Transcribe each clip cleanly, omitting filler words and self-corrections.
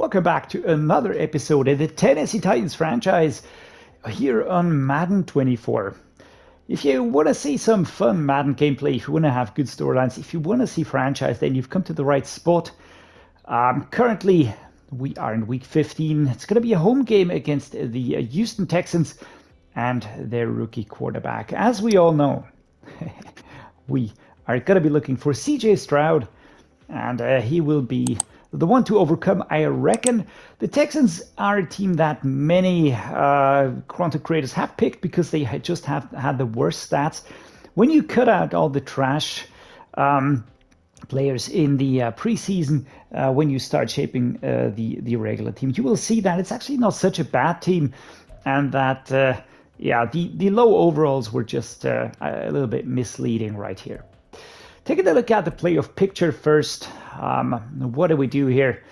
welcome back to another episode of the Tennessee Titans franchise here on Madden 24. If you want to see some fun Madden gameplay, if you want to have good storylines, if you want to see franchise, then you've come to the right spot. Currently, we are in week 15. It's going to be a home game against the Houston Texans and their rookie quarterback. As we all know, we are going to be looking for CJ Stroud, and he will be the one to overcome, I reckon. The Texans are a team that many content creators have picked because they just have had the worst stats. When you cut out all the trash players in the preseason, when you start shaping the regular team, you will see that it's actually not such a bad team, and that the low overalls were just a little bit misleading right here. Taking a look at the playoff picture first, what do we do here?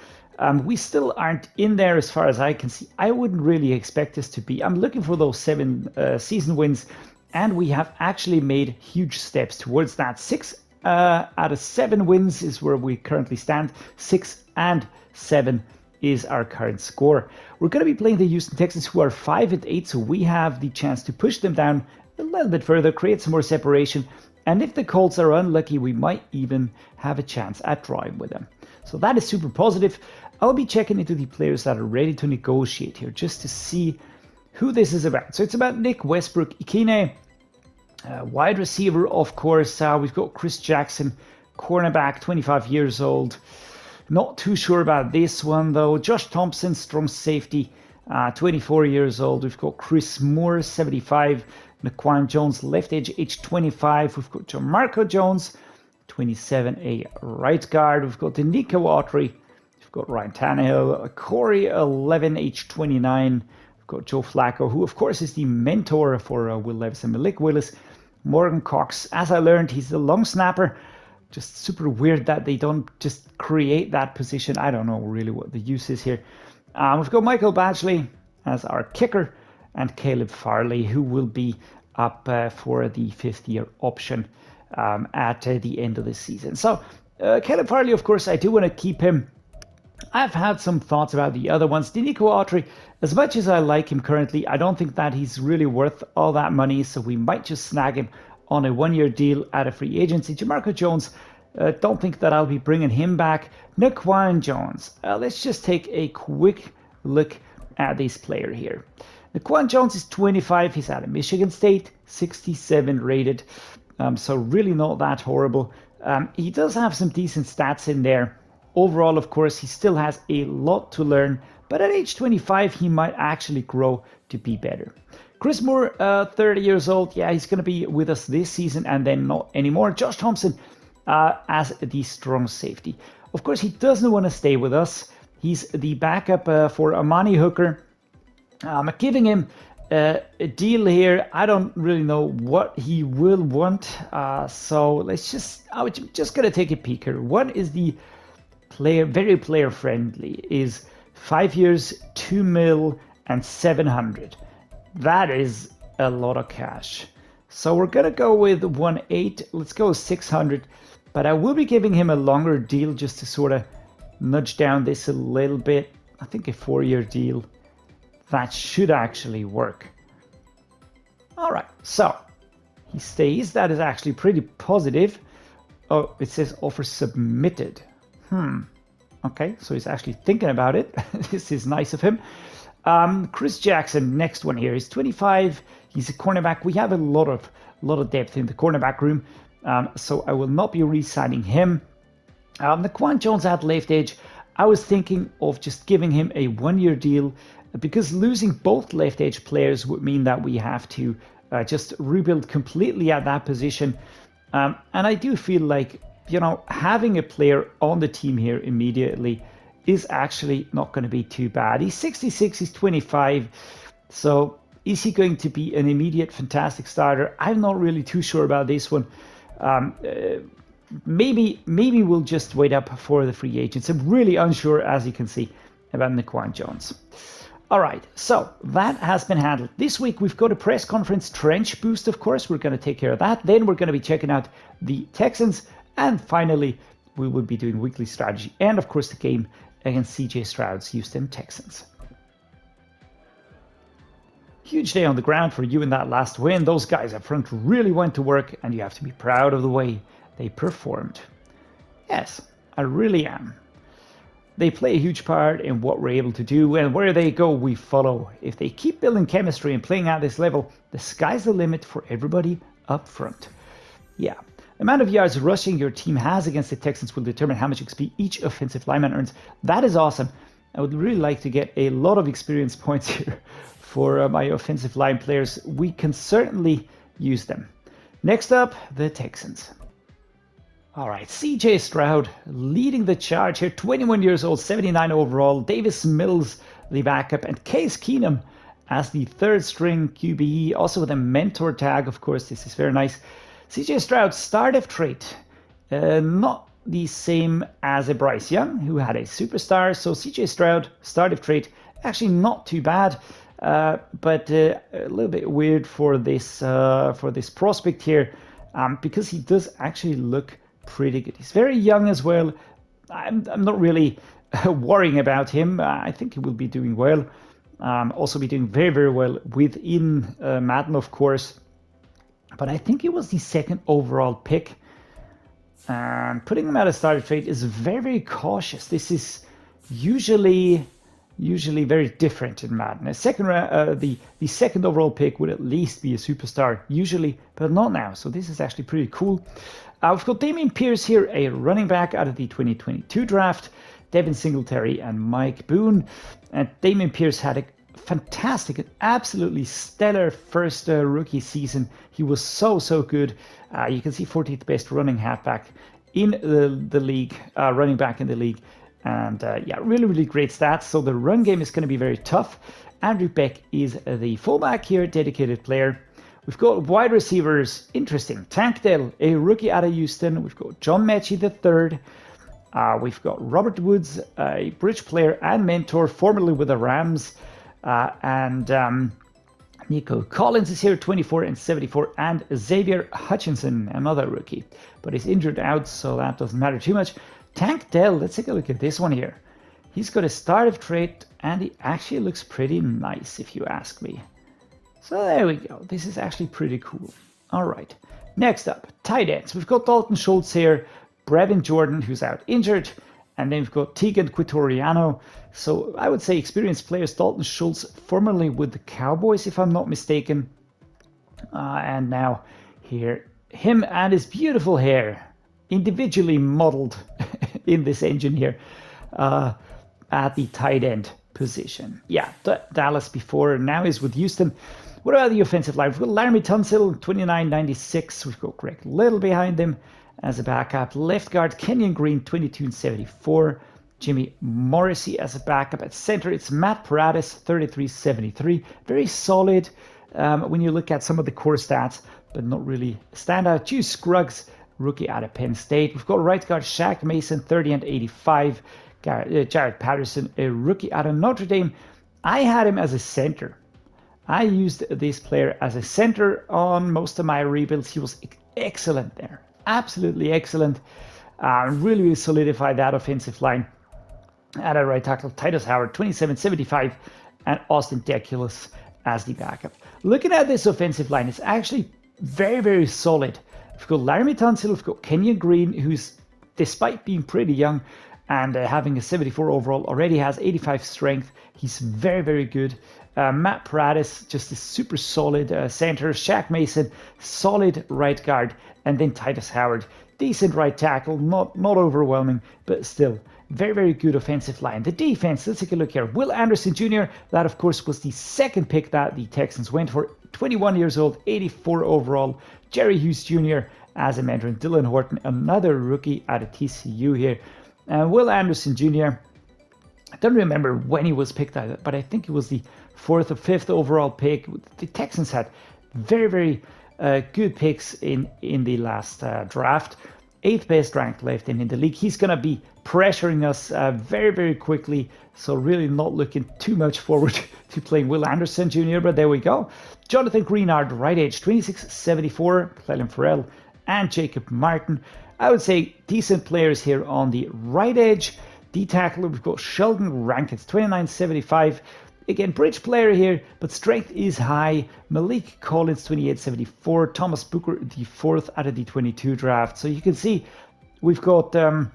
We still aren't in there as far as I can see. I wouldn't really expect us to be. I'm looking for those 7 season wins, and we have actually made huge steps towards that. 6 out of 7 wins is where we currently stand. 6 and 7 is our current score. We're going to be playing the Houston Texans, who are 5-8, so we have the chance to push them down a little bit further, create some more separation. And if the Colts are unlucky, we might even have a chance at drawing with them. So that is super positive. I'll be checking into the players that are ready to negotiate here just to see who this is about. So it's about Nick Westbrook-Ikhine, wide receiver, of course. We've got Chris Jackson, cornerback, 25 years old. Not too sure about this one, though. Josh Thompson, strong safety, 24 years old. We've got Chris Moore, 75. Naquan Jones, left edge, age 25. We've got Jamarco Jones, 27, a right guard. We've got Denico Autry. We've got Ryan Tannehill. Corey, 11, age 29. We've got Joe Flacco, who, of course, is the mentor for Will Levis and Malik Willis. Morgan Cox, as I learned, he's the long snapper. Just super weird that they don't just create that position. I don't know really what the use is here. We've got Michael Badgley as our kicker, and Caleb Farley, who will be up for the 5th-year option at the end of the season. So Caleb Farley, of course, I do want to keep him. I've had some thoughts about the other ones. Denico Autry, as much as I like him currently, I don't think that he's really worth all that money, so we might just snag him on a 1-year deal at a free agency. Jamarco Jones, don't think that I'll be bringing him back. Naquan Jones, let's just take a quick look at this player here. Naquan Jones is 25. He's out of Michigan State, 67 rated. So really not that horrible. He does have some decent stats in there. Overall, of course, he still has a lot to learn. But at age 25, he might actually grow to be better. Chris Moore, 30 years old. Yeah, he's going to be with us this season and then not anymore. Josh Thompson as the strong safety. Of course, he doesn't want to stay with us. He's the backup for Amani Hooker. I'm giving him a deal here. I don't really know what he will want. So I'm just going to take a peek here. What is the player, very player friendly, is 5 years, 2 mil, and 700. That is a lot of cash. So we're going to go with 1.8. Let's go 600. But I will be giving him a longer deal just to sort of nudge down this a little bit. I think a 4-year deal. That should actually work. All right, so he stays. That is actually pretty positive. Oh, it says offer submitted. Okay, so he's actually thinking about it. This is nice of him. Chris Jackson, next one here. He's 25. He's a cornerback. We have a lot of depth in the cornerback room, so I will not be re-signing him. Naquan Jones at left edge. I was thinking of just giving him a 1-year deal, because losing both left edge players would mean that we have to just rebuild completely at that position. And I do feel like, having a player on the team here immediately is actually not going to be too bad. He's 66, he's 25. So is he going to be an immediate fantastic starter? I'm not really too sure about this one. Maybe we'll just wait up for the free agents. I'm really unsure, as you can see, about Naquan Jones. All right, so that has been handled. This week we've got a press conference trench boost, of course. We're going to take care of that. Then we're going to be checking out the Texans. And finally, we will be doing weekly strategy and, of course, the game against CJ Stroud's Houston Texans. Huge day on the ground for you in that last win. Those guys up front really went to work, and you have to be proud of the way they performed. Yes, I really am. They play a huge part in what we're able to do, and where they go, we follow. If they keep building chemistry and playing at this level, the sky's the limit for everybody up front. Yeah, the amount of yards rushing your team has against the Texans will determine how much XP each offensive lineman earns. That is awesome. I would really like to get a lot of experience points here for my offensive line players. We can certainly use them. Next up, the Texans. All right, CJ Stroud leading the charge here, 21 years old, 79 overall. Davis Mills, the backup, and Case Keenum as the third string QB, also with a mentor tag, of course. This is very nice. CJ Stroud, start-of trait, not the same as a Bryce Young, who had a superstar. So CJ Stroud, start-of trait, actually not too bad. But a little bit weird for this prospect here, because he does actually look pretty good. He's very young as well. I'm not really worrying about him. I think he will be doing well. Also be doing very, very well within Madden, of course. But I think he was the second overall pick. Putting him at a starter trade is very, very cautious. This is usually very different in Madden. The second overall pick would at least be a superstar usually, but not now. So this is actually pretty cool. We've got Dameon Pierce here, a running back out of the 2022 draft. Devin Singletary and Mike Boone. And Dameon Pierce had a fantastic and absolutely stellar first rookie season. He was so good. You can see 14th best running halfback in the league, running back in the league. And yeah, really great stats. So the run game is going to be very tough. Andrew Beck is the fullback here, dedicated player. We've got wide receivers, interesting. Tank Dell, a rookie out of Houston. We've got John Mechie III. We've got Robert Woods, a bridge player and mentor, formerly with the Rams. And Nico Collins is here, 24 and 74. And Xavier Hutchinson, another rookie. But he's injured out, so that doesn't matter too much. Tank Dell, let's take a look at this one here. He's got a start-of trait, and he actually looks pretty nice, if you ask me. So there we go. This is actually pretty cool. All right. Next up, tight ends. We've got Dalton Schultz here, Brevin Jordan, who's out injured, and then we've got Tegan Quitoriano. So I would say experienced players. Dalton Schultz, formerly with the Cowboys, if I'm not mistaken. And now here, him and his beautiful hair, individually modeled in this engine here, at the tight end position. Yeah, Dallas before, now is with Houston. What about the offensive line? We've got Laramie Tunsil, 29.96. We've got Greg Little behind him as a backup. Left guard, Kenyon Green, 22.74. Jimmy Morrissey as a backup. At center, it's Matt Paradis, 33.73. Very solid when you look at some of the core stats, but not really standout. Juice Scruggs, rookie out of Penn State. We've got right guard Shaq Mason, 30.85. Jared Patterson, a rookie out of Notre Dame. I had him as a center. I used this player as a center on most of my rebuilds. He was excellent there. Absolutely excellent. Really solidified that offensive line. At a right tackle, Titus Howard, 27.75, and Austin Deculus as the backup. Looking at this offensive line, it's actually very solid. We've got Laramie Tunsil, we've got Kenyon Green, who's, despite being pretty young and having a 74 overall, already has 85 strength. He's very good. Matt Paradis, just a super solid center. Shaq Mason, solid right guard. And then Titus Howard, decent right tackle, not overwhelming, but still very good offensive line. The defense, let's take a look here. Will Anderson Jr., that of course was the second pick that the Texans went for. 21 years old, 84 overall. Jerry Hughes Jr. as a mentor. And Dylan Horton, another rookie out of TCU here. Will Anderson Jr., I don't remember when he was picked, but I think it was the 4th or 5th overall pick. The Texans had very good picks in the last draft. 8th best ranked left in the league. He's going to be pressuring us very quickly, so really not looking too much forward to playing Will Anderson Jr., but there we go. Jonathan Greenard, right edge, 26.74, Clelin Ferrell, and Jacob Martin. I would say decent players here on the right edge. D-tackle, we've got Sheldon Rankins, 29.75. Again, bridge player here, but strength is high. Malik Collins, 28.74. Thomas Booker, the 4th out of the 22 draft. So you can see we've got a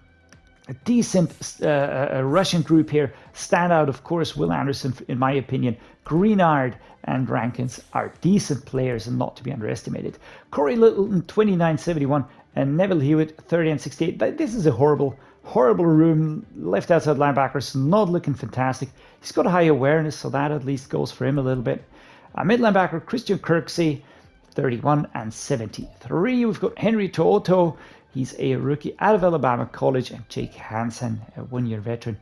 decent Russian group here. Standout, of course, Will Anderson, in my opinion. Greenard and Rankins are decent players and not to be underestimated. Corey Littleton, 29.71. And Neville Hewitt, 30.68. This is a horrible room. Left outside linebackers, not looking fantastic. He's got a high awareness, so that at least goes for him a little bit. Mid linebacker, Christian Kirksey, 31.73. We've got Henry To'oto. He's a rookie out of Alabama College. And Jake Hansen, a one-year veteran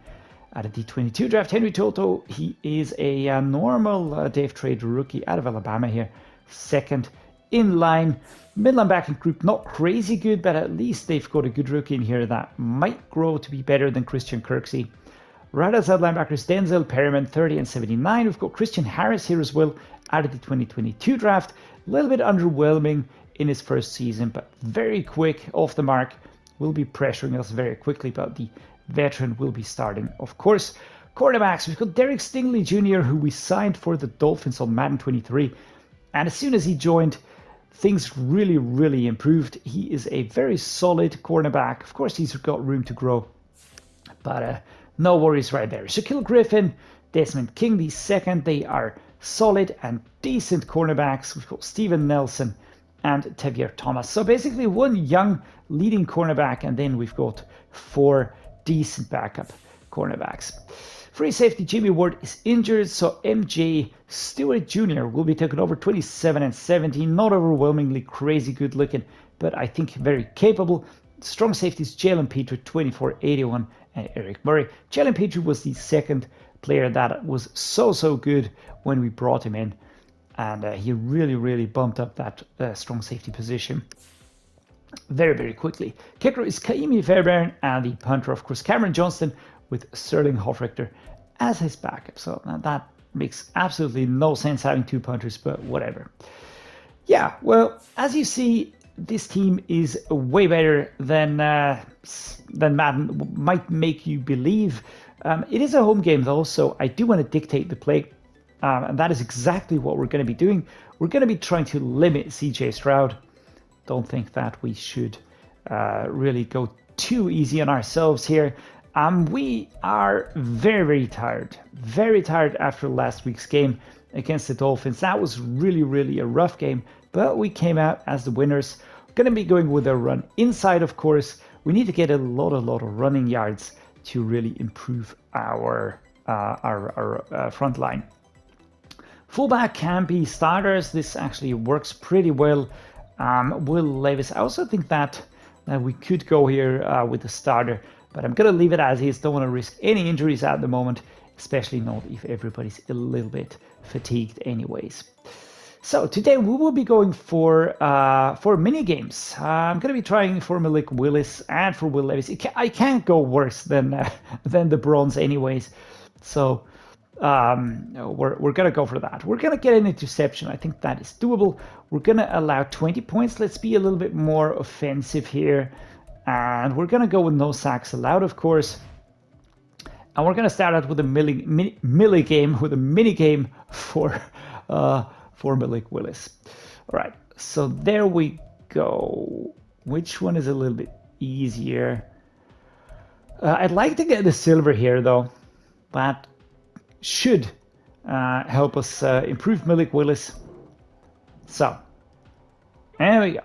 out of the 22 draft. Henry To'oto, he is a normal Dave Trade rookie out of Alabama here. 2nd in line. Mid linebacking group, not crazy good, but at least they've got a good rookie in here that might grow to be better than Christian Kirksey. Right outside linebackers, Denzel Perryman, 30.79. We've got Christian Harris here as well, out of the 2022 draft. A little bit underwhelming in his first season, but very quick off the mark. Will be pressuring us very quickly, but the veteran will be starting, of course. Cornerbacks, we've got Derrick Stingley Jr., who we signed for the Dolphins on Madden 23. And as soon as he joined, things really improved. He is a very solid cornerback. Of course, he's got room to grow, but no worries right there. Shaquille Griffin, Desmond King, the 2nd. They are solid and decent cornerbacks. We've got Steven Nelson and Tavierre Thomas. So basically one young leading cornerback, and then we've got 4 decent backup cornerbacks. Free safety Jimmy Ward is injured, so MJ Stewart Jr. will be taken over, 27.70. Not overwhelmingly crazy good looking, but I think very capable. Strong safeties Jaelyn Petrie, 24.81, and Eric Murray. Jaelyn Petrie was the 2nd player that was so good when we brought him in, and he really bumped up that strong safety position very quickly. Kicker is Kaimi Fairbairn, and the punter, of course, Cameron Johnston, with Sterling Hofrichter as his backup. So that makes absolutely no sense having 2 punters, but whatever. Yeah, well, as you see, this team is way better than Madden might make you believe. It is a home game though, so I do want to dictate the play, and that is exactly what we're going to be doing. We're going to be trying to limit CJ Stroud. Don't think that we should really go too easy on ourselves here. We are very tired after last week's game against the Dolphins. That was really a rough game, but we came out as the winners. We're going to be going with a run inside, of course. We need to get a lot of running yards to really improve our front line. Fullback can be starters. This actually works pretty well. Will Levis. I also think that we could go here with the starter, but I'm going to leave it as is. Don't want to risk any injuries at the moment, especially not if everybody's a little bit fatigued anyways. So today we will be going for mini games. I'm going to be trying for Malik Willis and for Will Levis. I can't go worse than the bronze anyways. So we're going to go for that. We're going to get an interception. I think that is doable. We're going to allow 20 points. Let's be a little bit more offensive here. And we're going to go with no sacks allowed, of course. And we're going to start out with a mini game for Malik Willis. All right, so there we go. Which one is a little bit easier? I'd like to get the silver here, though. That should help us improve Malik Willis. So, there we go.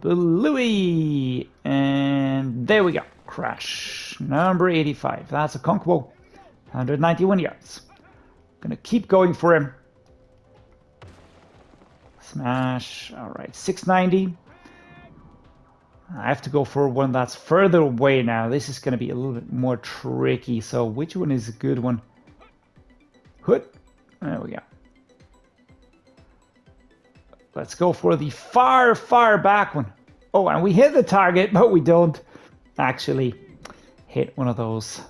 Louis, and there we go. Crash number 85. That's Okonkwo, 191 yards. Gonna keep going for him. Smash. All right, 690. I have to go for one that's further away now. This is gonna be a little bit more tricky. So which one is a good one? Hood. There we go. Let's go for the far back one. Oh, and we hit the target, but we don't actually hit one of those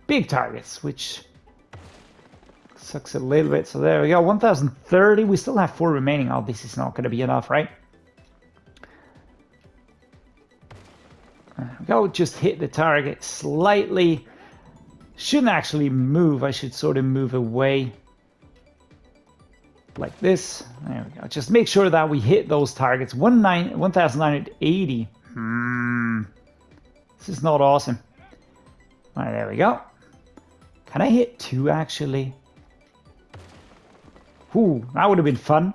big targets, which sucks a little bit. So there we go, 1,030. We still have 4 remaining. Oh, this is not going to be enough, right? There we go, just hit the target slightly. Shouldn't actually move. I should sort of move away like this. There we go. Just make sure that we hit those targets. 1,980. This is not awesome. All right, there we go. Can I hit 2 actually? Ooh, that would have been fun.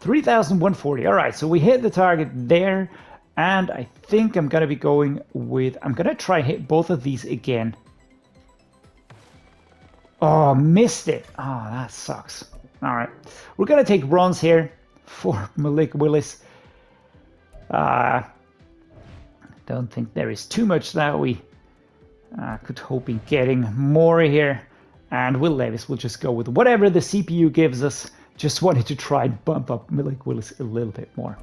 3,140. All right, so we hit the target there. And I think I'm going to be going with... I'm going to try hit both of these again. Oh, missed it. Oh, that sucks. All right. We're going to take runs here for Malik Willis. Don't think there is too much that we could hope in getting more here. And Will Levis will just go with whatever the CPU gives us. Just wanted to try and bump up Malik Willis a little bit more.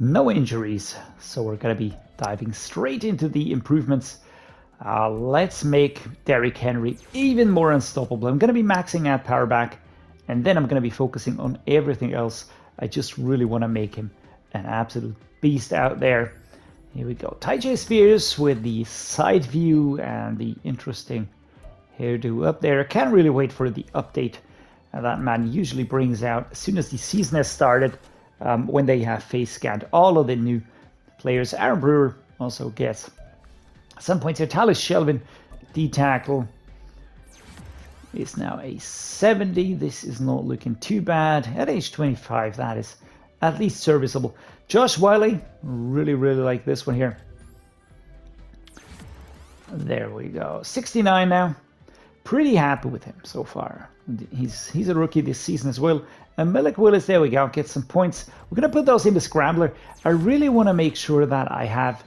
No injuries, so we're going to be diving straight into the improvements. Let's make Derrick Henry even more unstoppable. I'm going to be maxing out power back, and then I'm going to be focusing on everything else. I just really want to make him an absolute beast out there. Here we go. Tyjae Spears with the side view and the interesting hairdo up there. I can't really wait for the update that Madden usually brings out as soon as the season has started. When they have face scanned all of the new players. Aaron Brewer also gets some points here. Tallis Shelvin, D-tackle, is now a 70. This is not looking too bad. At age 25, that is at least serviceable. Josh Whyle, really like this one here. There we go. 69 now. Pretty happy with him so far. He's a rookie this season as well. And Malik Willis, there we go, gets some points. We're going to put those in the scrambler. I really want to make sure that I have...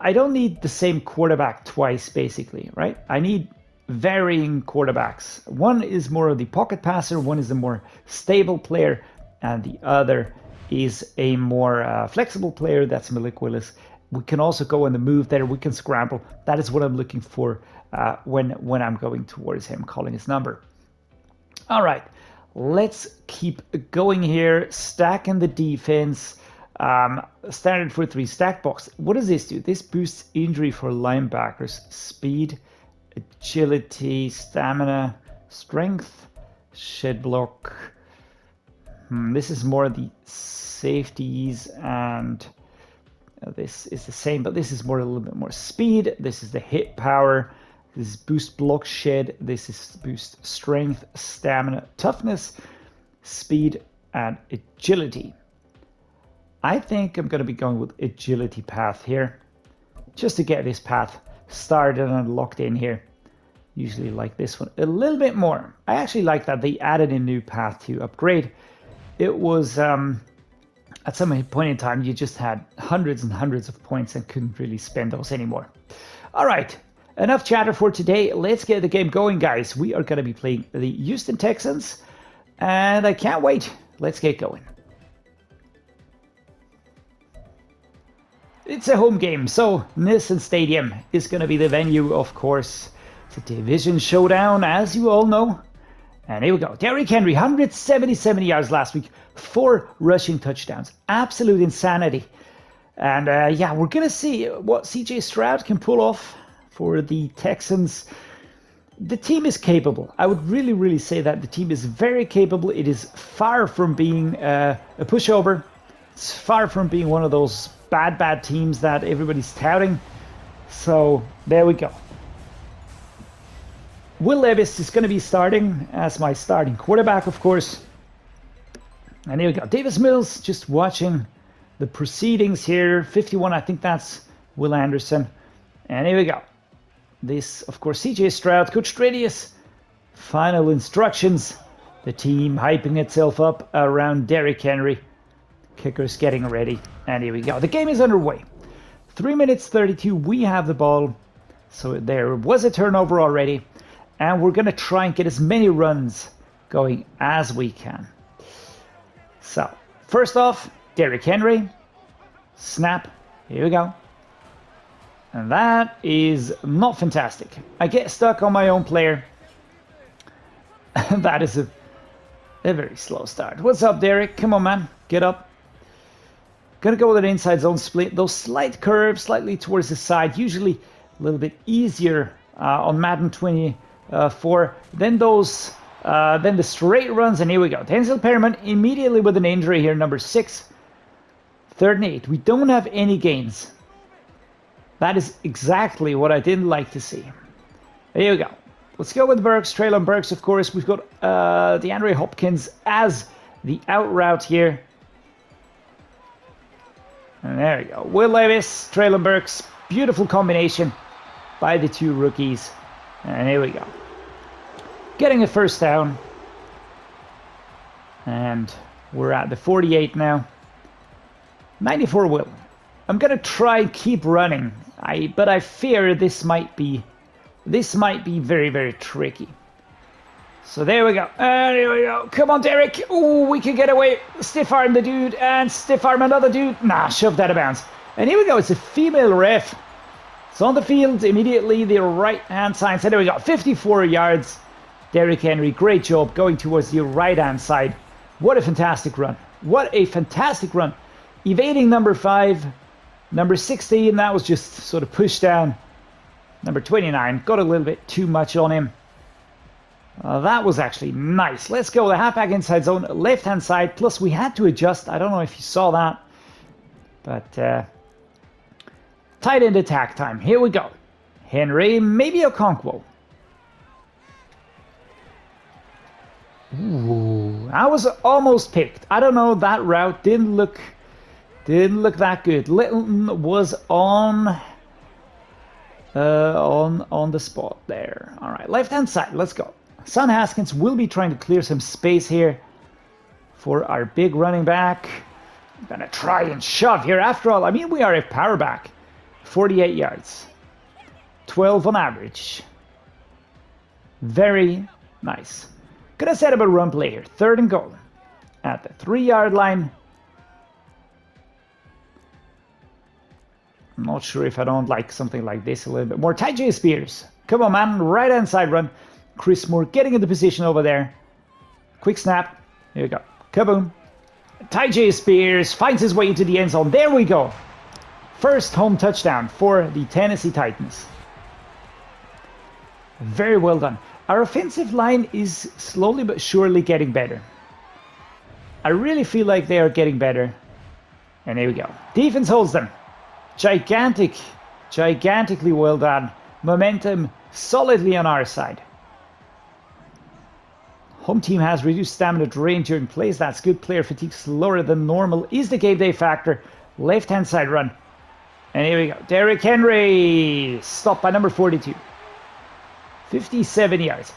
I don't need the same quarterback twice, basically, right? I need varying quarterbacks. One is more of the pocket passer, one is a more stable player, and the other is a more flexible player. That's Malik Willis. We can also go on the move there. We can scramble. That is what I'm looking for when I'm going towards him, calling his number. All right. Let's keep going here. Stacking the defense. Standard for 3 stack box. What does this do? This boosts injury for linebackers. Speed, agility, stamina, strength, shed block. This is more the safeties, and this is the same, but this is more a little bit more speed. This is the hit power. This is boost block shed. This is boost strength, stamina, toughness, speed, and agility. I think I'm going to be going with agility path here, just to get this path started and locked in here. Usually like this one a little bit more. I actually like that they added a new path to upgrade. It was at some point in time you just had hundreds and hundreds of points and couldn't really spend those anymore. All right. Enough chatter for today. Let's get the game going, guys. We are going to be playing the Houston Texans, and I can't wait. Let's get going. It's a home game, so Nissan Stadium is going to be the venue, of course. It's a division showdown, as you all know. And here we go. Derrick Henry, 177 yards last week, 4 rushing touchdowns. Absolute insanity. And yeah, we're going to see what CJ Stroud can pull off for the Texans. The team is capable. I would really say that the team is very capable. It is far from being a pushover. It's far from being one of those bad teams that everybody's touting. So there we go. Will Levis is going to be starting as my starting quarterback, of course. And here we go. Davis Mills just watching the proceedings here. 51, I think that's Will Anderson. And here we go. This, of course, CJ Stroud, Coach Dreddeus. Final instructions. The team hyping itself up around Derrick Henry. Kicker's getting ready. And here we go. The game is underway. 3 minutes 32. We have the ball. So there was a turnover already. And we're going to try and get as many runs going as we can. So, first off, Derrick Henry. Snap. Here we go. And that is not fantastic. I get stuck on my own player. That is a very slow start. What's up, Derrick? Come on, man. Get up. Gonna go with an inside zone split. Those slight curves, slightly towards the side. Usually a little bit easier on Madden 24. Then then the straight runs, and here we go. Denzel Perriman immediately with an injury here, number 6. 3rd and 8. We don't have any gains. That is exactly what I didn't like to see. There you go. Let's go with Burks. Treylon Burks, of course. We've got DeAndre Hopkins as the out route here. And there we go. Will Levis, Treylon Burks. Beautiful combination by the 2 rookies. And here we go. Getting a first down. And we're at the 48 now. 94 Will. I'm going to try and keep running. But I fear this might be very, very tricky. So there we go. And here we go. Come on, Derrick. Ooh, we can get away. Stiff arm the dude and stiff arm another dude. Nah, shove that out of bounds. And here we go. It's a female ref. It's on the field immediately. The right-hand side. So there we go. 54 yards. Derrick Henry, great job going towards the right-hand side. What a fantastic run. What a fantastic run. Evading number 5. Number 16, that was just sort of pushed down. Number 29, got a little bit too much on him. That was actually nice. Let's go. The halfback inside zone, left-hand side. Plus, we had to adjust. I don't know if you saw that. But tight end attack time. Here we go. Henry, maybe Okonkwo. Ooh, I was almost picked. I don't know. That route didn't look that good. Littleton was on the spot there. All right, left-hand side. Let's go. Son Haskins will be trying to clear some space here for our big running back. I'm gonna try and shove here. After all, I mean, we are a power back. 48 yards. 12 on average. Very nice. Gonna set up a run play here. 3rd and goal. At the 3-yard line. I'm not sure if I don't like something like this a little bit more. Tyjae Spears. Come on, man. Right-hand side run. Chris Moore getting into position over there. Quick snap. Here we go. Kaboom. Tyjae Spears finds his way into the end zone. There we go. First home touchdown for the Tennessee Titans. Very well done. Our offensive line is slowly but surely getting better. I really feel like they are getting better. And here we go. Defense holds them. Gigantically well done. Momentum solidly on our side. Home team has reduced stamina drain during plays. That's good. Player fatigue slower than normal is the game day factor. Left-hand side run. And here we go. Derrick Henry. Stopped by number 42. 57 yards.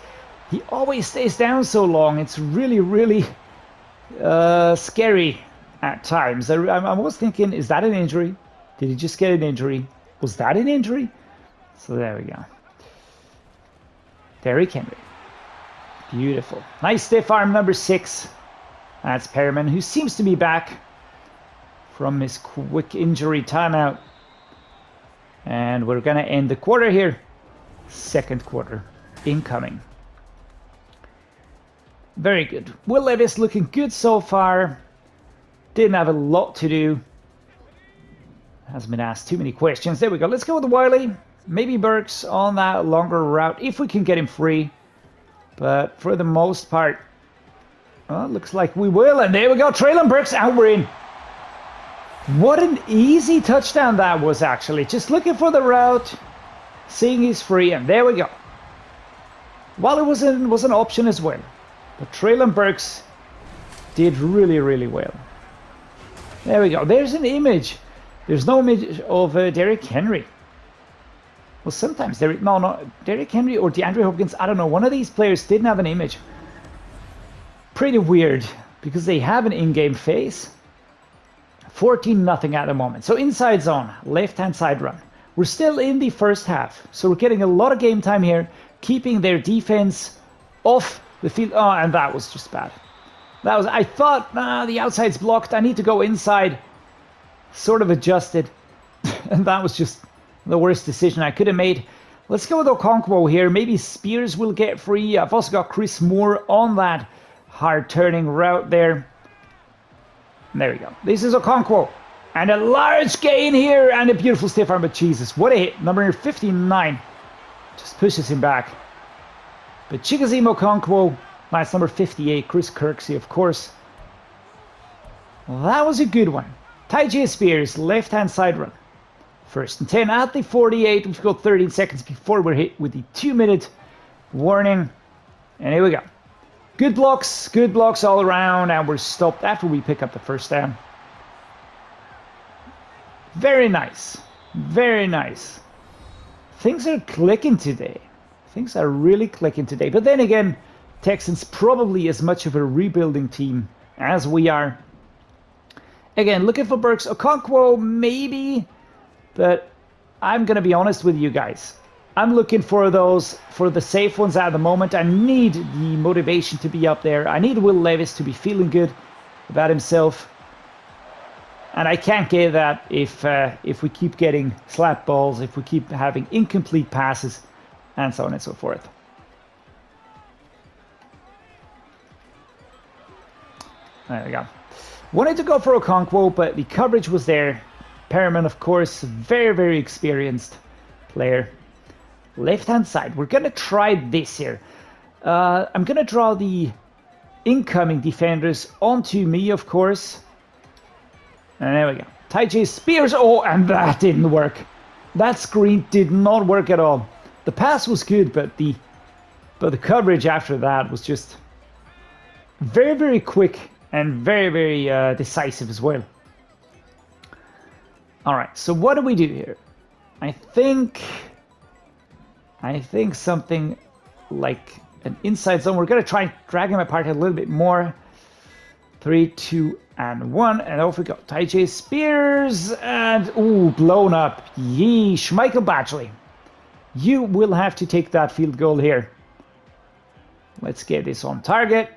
He always stays down so long. It's really, really scary at times. I was thinking, is that an injury? Did he just get an injury? Was that an injury? So there we go. Derrick Henry. Beautiful. Nice stiff arm, number 6. That's Perriman, who seems to be back from his quick injury timeout. And we're going to end the quarter here. 2nd quarter incoming. Very good. Will Levis looking good so far. Didn't have a lot to do. Hasn't been asked too many questions. There we go. Let's go with Whyle. Maybe Burks on that longer route if we can get him free. But for the most part, well, looks like we will. And there we go. Treylon Burks out. We're in. What an easy touchdown that was, actually. Just looking for the route, seeing he's free, and there we go. Well, it was an option as well. But Treylon Burks did really, really well. There we go. There's an image. There's no image of Derrick Henry. Well, sometimes Derrick Henry or DeAndre Hopkins, I don't know. One of these players didn't have an image. Pretty weird, because they have an in-game face. 14-0 at the moment. So inside zone, left-hand side run. We're still in the first half, so we're getting a lot of game time here, keeping their defense off the field. Oh, and that was just bad. I thought, the outside's blocked. I need to go inside. Sort of adjusted. And that was just the worst decision I could have made. Let's go with Okonkwo here. Maybe Spears will get free. I've also got Chris Moore on that hard turning route there. And there we go. This is Okonkwo. And a large gain here. And a beautiful stiff arm. But Jesus, what a hit. Number 59. Just pushes him back. But Chigoziem Okonkwo, that's number 58, Chris Kirksey, of course. Well, that was a good one. Tyjae Spears, left-hand side run. 1st and 10 at the 48. We've got 13 seconds before we're hit with the 2-minute warning. And here we go. Good blocks all around, and we're stopped after we pick up the first down. Very nice. Very nice. Things are clicking today. Things are really clicking today. But then again, Texans probably as much of a rebuilding team as we are. Again, looking for Burks. Okonkwo, maybe. But I'm going to be honest with you guys. I'm looking for those, for the safe ones at the moment. I need the motivation to be up there. I need Will Levis to be feeling good about himself. And I can't get that if we keep getting slap balls, if we keep having incomplete passes, and so on and so forth. There we go. Wanted to go for Okonkwo, but the coverage was there. Perriman, of course, very, very experienced player. Left-hand side. We're going to try this here. I'm going to draw the incoming defenders onto me, of course. And there we go. Tyjae Spears. Oh, and that didn't work. That screen did not work at all. The pass was good, but the coverage after that was just very, very quick and very, very decisive as well. All right. So what do we do here? I think something like an inside zone. We're going to try and drag him apart a little bit more. 3, 2, and 1, and off we go. Tyjae Spears, and ooh, blown up. Yeesh. Michael Badgley, you will have to take that field goal here. Let's get this on target.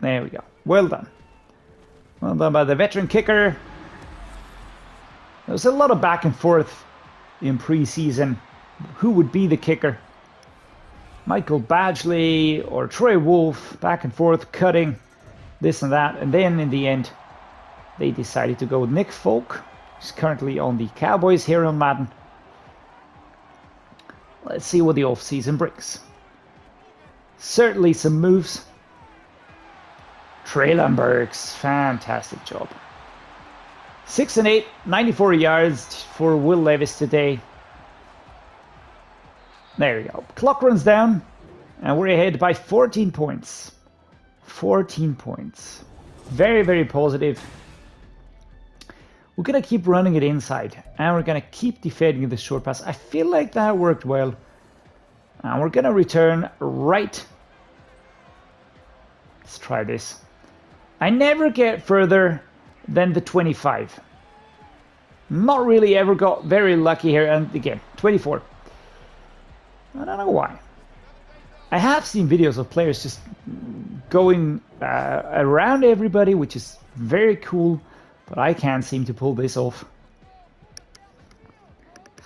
There we go. Well done. Well done by the veteran kicker. There was a lot of back and forth in preseason. Who would be the kicker? Michael Badgley or Troy Wolf, back and forth, cutting this and that, and then in the end they decided to go with Nick Folk, who's currently on the Cowboys here on Madden. Let's see what the offseason brings. Certainly some moves. Treylon Burks, fantastic job. 6 and 8, 94 yards for Will Levis today. There we go. Clock runs down, and we're ahead by 14 points. 14 points. Very, very positive. We're going to keep running it inside, and we're going to keep defending the short pass. I feel like that worked well. And we're going to return right. Let's try this. I never get further than the 25. Not really ever got very lucky here. And again, 24. I don't know why. I have seen videos of players just going around everybody, which is very cool, but I can't seem to pull this off.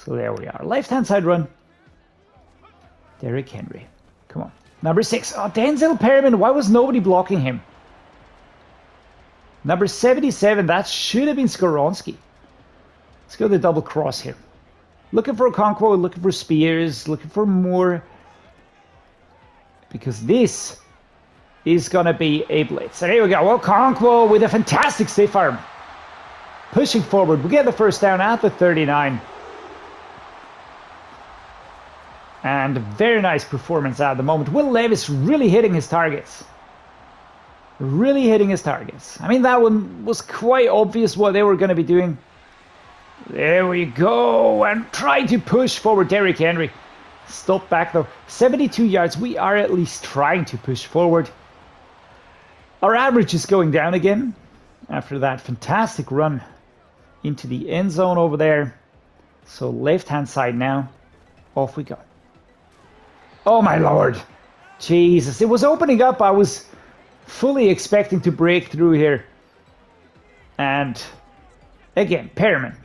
So there we are. Left-hand side run. Derrick Henry. Come on. Number 6. Oh, Denzel Perriman. Why was nobody blocking him? Number 77. That should have been Skoronski. Let's go the double cross here. Looking for Okonkwo, looking for Spears, looking for more. Because this is going to be a blitz. And here we go. Okonkwo with a fantastic stiff arm. Pushing forward. We get the first down at the 39. And very nice performance at the moment. Will Levis really hitting his targets. Really hitting his targets. I mean, that one was quite obvious what they were going to be doing. There we go. And trying to push forward Derrick Henry. Stop back though. 72 yards. We are at least trying to push forward. Our average is going down again after that fantastic run into the end zone over there. So left-hand side now. Off we go. Oh my lord. Jesus. It was opening up. I was fully expecting to break through here. And again, Perriman.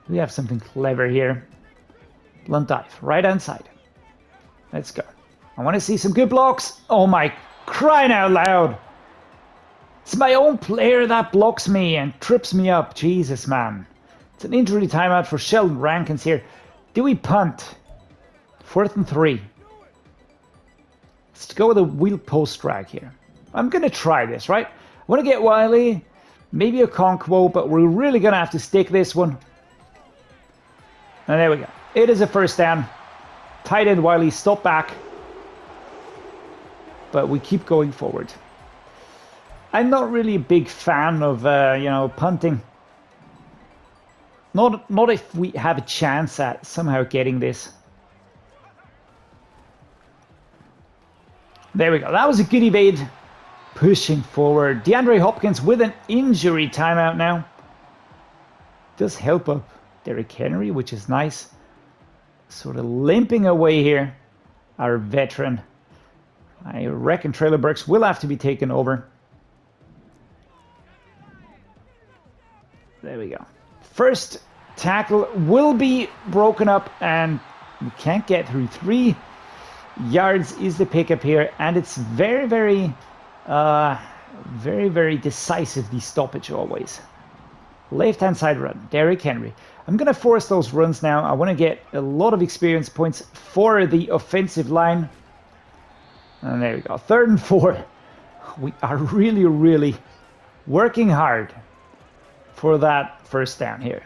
We have something clever here. Blunt dive. Right-hand side. Let's go. I want to see some good blocks. Oh my, crying out loud. It's my own player that blocks me and trips me up. Jesus, man. It's an injury timeout for Sheldon Rankins here. Do we punt? 4th and 3. Let's go with a wheel post drag here. I'm going to try this, right? I want to get Whyle, maybe Okonkwo, but we're really going to have to stick this one. And there we go. It is a first down. Tight end Whyle, stop back. But we keep going forward. I'm not really a big fan of, punting. Not if we have a chance at somehow getting this. There we go. That was a good evade. Pushing forward. DeAndre Hopkins with an injury timeout now. Does help up Derrick Henry, which is nice. Sort of limping away here. Our veteran. I reckon Treylon Burks will have to be taken over. There we go. First tackle will be broken up and we can't get through. 3 yards is the pickup here, and it's very, very decisive, the stoppage always. Left-hand side run, Derrick Henry. I'm going to force those runs now. I want to get a lot of experience points for the offensive line. And there we go. 3rd and 4. We are really, really working hard for that first down here.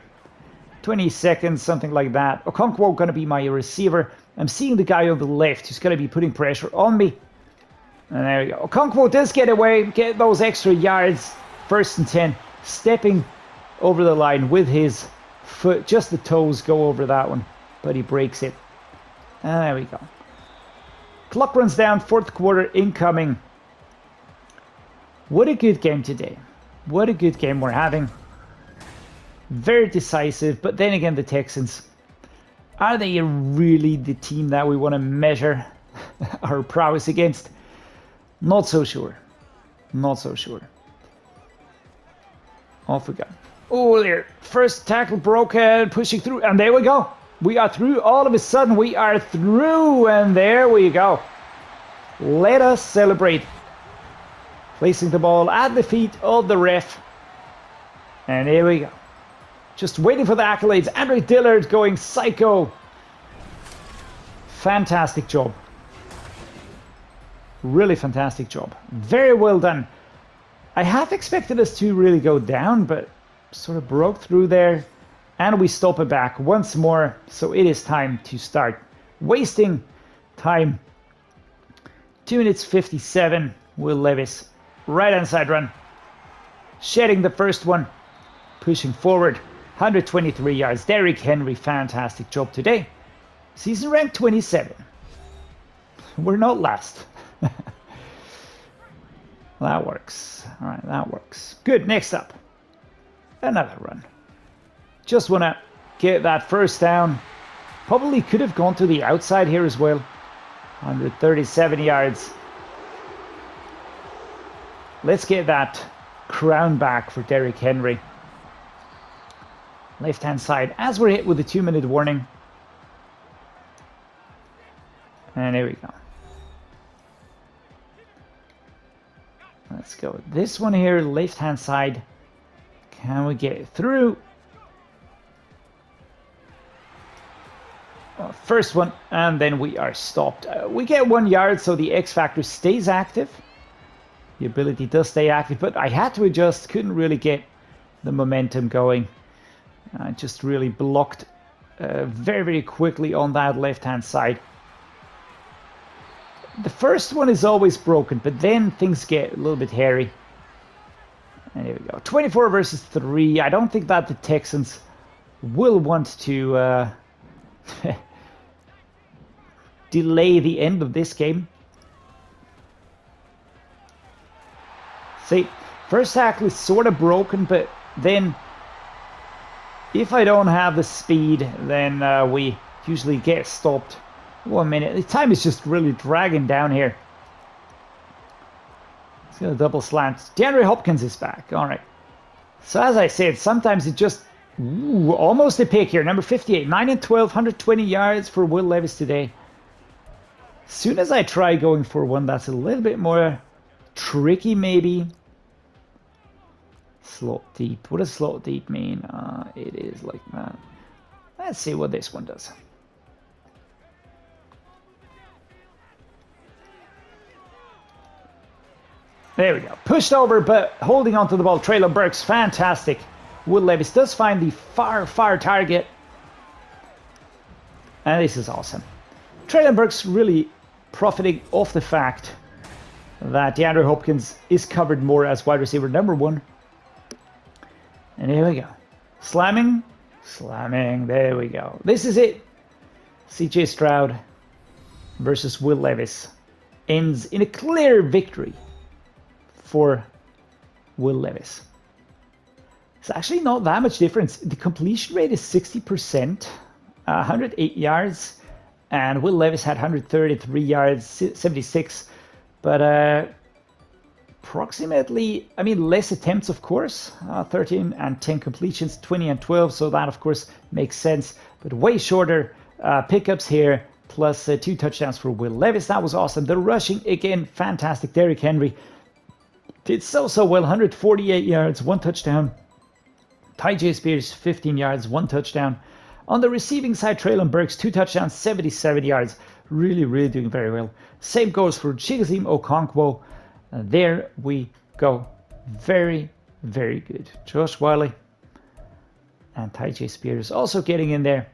20 seconds, something like that. Okonkwo going to be my receiver. I'm seeing the guy on the left who's going to be putting pressure on me. And there we go. Okonkwo does get away, get those extra yards. 1st and 10. Stepping over the line with his foot. Just the toes go over that one. But he breaks it. And there we go. Clock runs down. 4th quarter incoming. What a good game today. What a good game we're having. Very decisive. But then again, the Texans. Are they really the team that we want to measure our prowess against? Not so sure. Not so sure. Off we go. Oh, there. First tackle broken, pushing through. And there we go. We are through. All of a sudden, we are through. And there we go. Let us celebrate. Placing the ball at the feet of the ref. And here we go. Just waiting for the accolades. Andre Dillard going psycho. Fantastic job. Really fantastic job. Very well done. I half expected us to really go down, but sort of broke through there. And we stop it back once more. So it is time to start wasting time. 2 minutes 57. Will Levis. Right hand side run. Shedding the first one. Pushing forward. 123 yards. Derrick Henry, fantastic job today. Season rank 27. We're not last. That works. All right, that works. Good, next up. Another run. Just want to get that first down. Probably could have gone to the outside here as well. 137 yards. Let's get that crown back for Derrick Henry. Left-hand side, as we're hit with a 2-minute warning. And there we go. Let's go with this one here, left-hand side. Can we get it through? First one, and then we are stopped. We get 1 yard, so the X factor stays active. The ability does stay active, but I had to adjust, couldn't really get the momentum going. Just really blocked very, very quickly on that left-hand side. The first one is always broken, but then things get a little bit hairy. And there we go. 24 versus 3. I don't think that the Texans will want to delay the end of this game. See, first tackle is sort of broken, but then if I don't have the speed, then we usually get stopped. 1 minute. The time is just really dragging down here. It's got a double slant. DeAndre Hopkins is back. All right. So as I said, sometimes it just... Ooh, almost a pick here. Number 58. 9 and 12. 120 yards for Will Levis today. As soon as I try going for one that's a little bit more tricky maybe. Slot deep. What does slot deep mean? It is like that. Let's see what this one does. There we go. Pushed over, but holding onto the ball. Treylon Burks, fantastic. Will Levis does find the far target. And this is awesome. Treylon Burks really profiting off the fact that DeAndre Hopkins is covered more as wide receiver number 1. And here we go. Slamming. There we go. This is it. CJ Stroud versus Will Levis ends in a clear victory for Will Levis. It's actually not that much difference. The completion rate is 60%, 108 yards, and Will Levis had 133 yards, 76, but approximately, I mean, less attempts, of course, 13 and 10 completions, 20 and 12, so that, of course, makes sense, but way shorter pickups here, plus 2 touchdowns for Will Levis. That was awesome. The rushing, again, fantastic. Derrick Henry did so well, 148 yards, 1 touchdown. Tyjae Spears, 15 yards, 1 touchdown. On the receiving side, Treylon Burks, 2 touchdowns, 77 yards. Really doing very well. Same goes for Chig Okonkwo. There we go. Very good. Josh Whyle and Tyjae Spears also getting in there.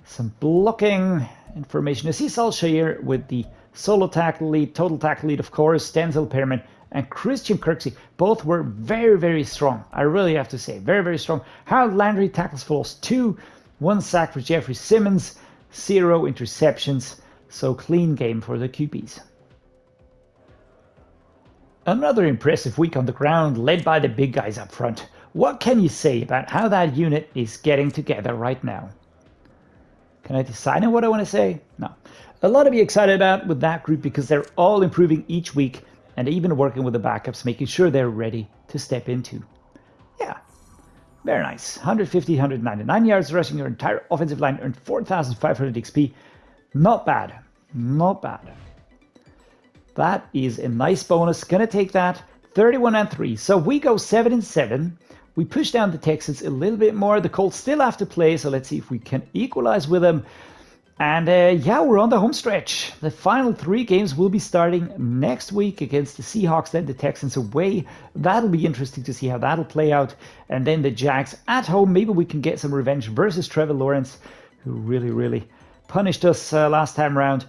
Some blocking information. Aziz Al-Shaair with the solo tackle lead, total tackle lead, of course. Denzel Perriman and Christian Kirksey both were very strong. I really have to say, very strong. Harold Landry tackles for loss 2, 1 sack for Jeffrey Simmons, 0 interceptions. So clean game for the QBs. Another impressive week on the ground, led by the big guys up front. What can you say about how that unit is getting together right now? Can I decide on what I want to say? No. A lot to be excited about with that group because they're all improving each week and even working with the backups, making sure they're ready to step into. Yeah, very nice. 150, 199 yards rushing. Your entire offensive line earned 4,500 XP. Not bad. That is a nice bonus. Gonna take that. 31-3. So we go 7-7. We push down the Texans a little bit more. The Colts still have to play, so let's see if we can equalize with them. And yeah, we're on the home stretch. The final 3 games will be starting next week against the Seahawks, then the Texans away. That'll be interesting to see how that'll play out. And then the Jags at home. Maybe we can get some revenge versus Trevor Lawrence, who really punished us last time around.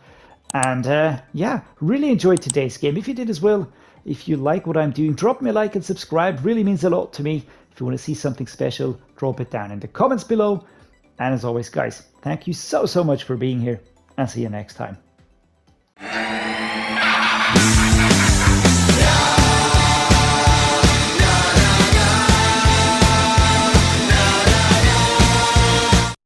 And yeah, really enjoyed today's game. If you did as well, if you like what I'm doing, drop me a like and subscribe. Really means a lot to me. If you want to see something special, drop it down in the comments below. And as always, guys, thank you so much for being here, and see you next time.